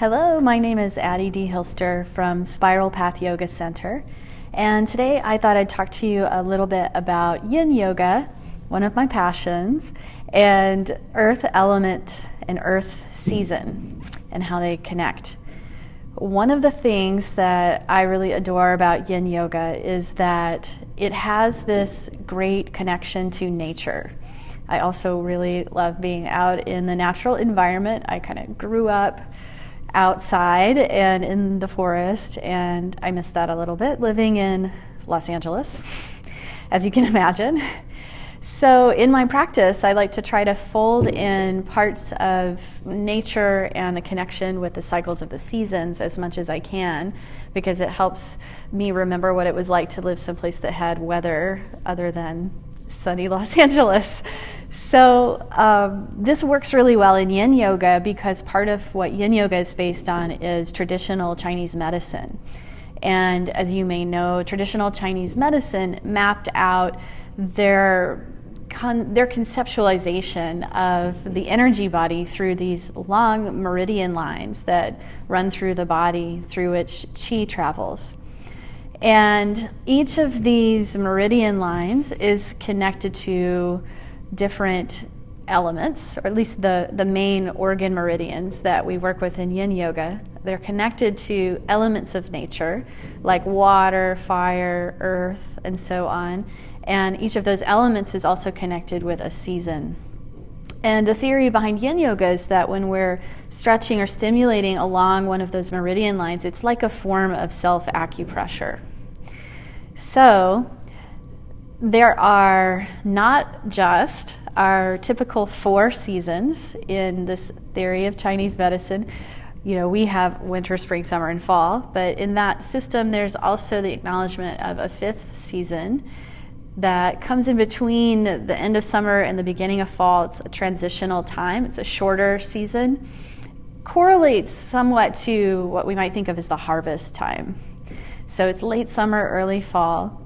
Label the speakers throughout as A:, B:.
A: Hello, my name is Addie D. Hilster from Spiral Path Yoga Center, and today I thought I'd talk to you a little bit about Yin Yoga, one of my passions, and Earth element and Earth season and how they connect. One of the things that I really adore about Yin Yoga is that it has this great connection to nature. I also really love being out in the natural environment. I kind of grew up outside and in the forest, and I miss that a little bit living in Los Angeles, as you can imagine. So in my practice, I like to try to fold in parts of nature and the connection with the cycles of the seasons as much as I can, because it helps me remember what it was like to live someplace that had weather other than sunny Los Angeles. So this works really well in Yin Yoga because part of what Yin Yoga is based on is traditional Chinese medicine. And as you may know, traditional Chinese medicine mapped out their conceptualization of the energy body through these long meridian lines that run through the body through which qi travels. And each of these meridian lines is connected to different elements, or at least the main organ meridians that we work with in Yin Yoga. They're connected to elements of nature like water, fire, earth, and so on. And each of those elements is also connected with a season. And the theory behind Yin Yoga is that when we're stretching or stimulating along one of those meridian lines, it's like a form of self-acupressure. So there are not just our typical 4 seasons in this theory of Chinese medicine. You know, we have winter, spring, summer, and fall, but in that system there's also the acknowledgement of a 5th season that comes in between the end of summer and the beginning of fall. It's a transitional time. It's a shorter season. Correlates somewhat to what we might think of as the harvest time. So it's late summer, early fall.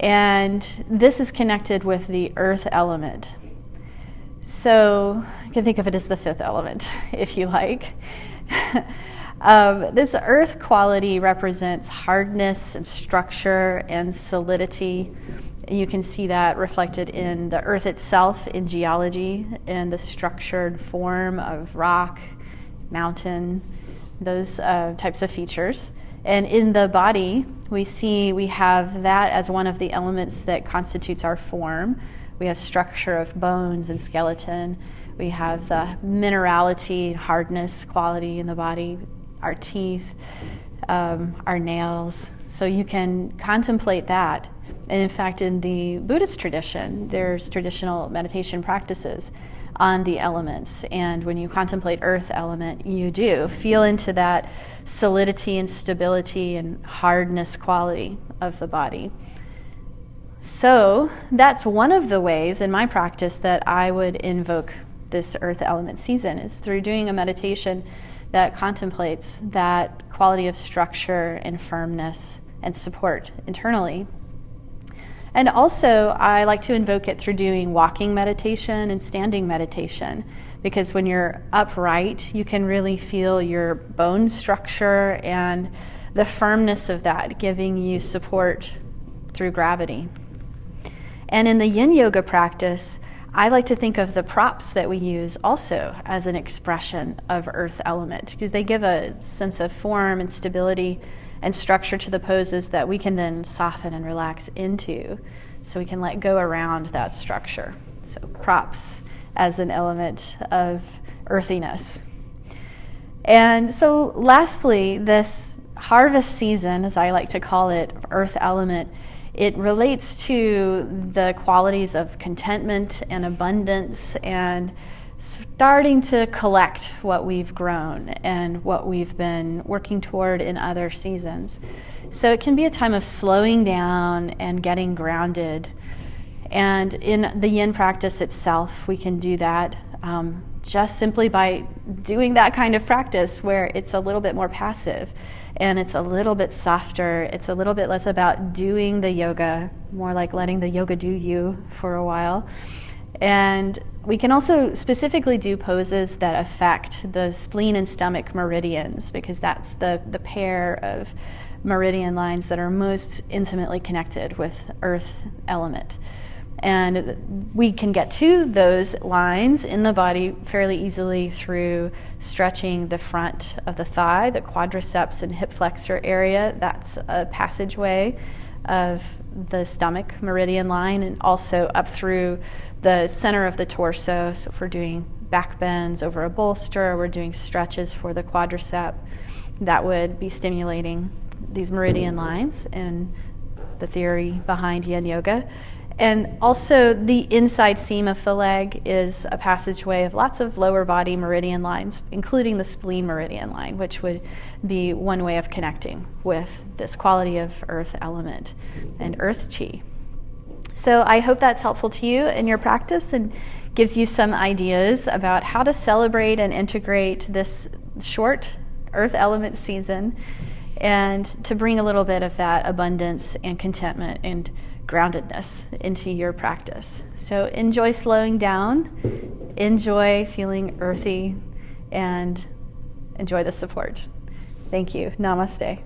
A: And this is connected with the earth element. So you can think of it as the 5th element, if you like. This earth quality represents hardness and structure and solidity. You can see that reflected in the earth itself in geology and the structured form of rock, mountain, those types of features. And in the body, we have that as one of the elements that constitutes our form. We have structure of bones and skeleton. We have the minerality, hardness quality in the body, our teeth, our nails. So you can contemplate that. And in fact, in the Buddhist tradition, there's traditional meditation practices on the elements. And when you contemplate earth element, you do feel into that solidity and stability and hardness quality of the body. So that's one of the ways in my practice that I would invoke this earth element season, is through doing a meditation that contemplates that quality of structure and firmness and support internally. And also, I like to invoke it through doing walking meditation and standing meditation, because when you're upright, you can really feel your bone structure and the firmness of that giving you support through gravity. And in the Yin Yoga practice, I like to think of the props that we use also as an expression of earth element, because they give a sense of form and stability and structure to the poses that we can then soften and relax into, so we can let go around that structure. So props as an element of earthiness. And so lastly, this harvest season, as I like to call it, earth element, it relates to the qualities of contentment and abundance and starting to collect what we've grown and what we've been working toward in other seasons. So it can be a time of slowing down and getting grounded. And in the Yin practice itself, we can do that just simply by doing that kind of practice where it's a little bit more passive and it's a little bit softer. It's a little bit less about doing the yoga, more like letting the yoga do you for a while. And we can also specifically do poses that affect the spleen and stomach meridians, because that's the pair of meridian lines that are most intimately connected with earth element. And we can get to those lines in the body fairly easily through stretching the front of the thigh, the quadriceps and hip flexor area. That's a passageway of the stomach meridian line, and also up through the center of the torso. So if we're doing back bends over a bolster, we're doing stretches for the quadricep, that would be stimulating these meridian lines and the theory behind Yin Yoga. And also the inside seam of the leg is a passageway of lots of lower body meridian lines, including the spleen meridian line, which would be one way of connecting with this quality of earth element and earth chi. So I hope that's helpful to you in your practice and gives you some ideas about how to celebrate and integrate this short earth element season, and to bring a little bit of that abundance and contentment and groundedness into your practice. So enjoy slowing down, enjoy feeling earthy, and enjoy the support. Thank you. Namaste.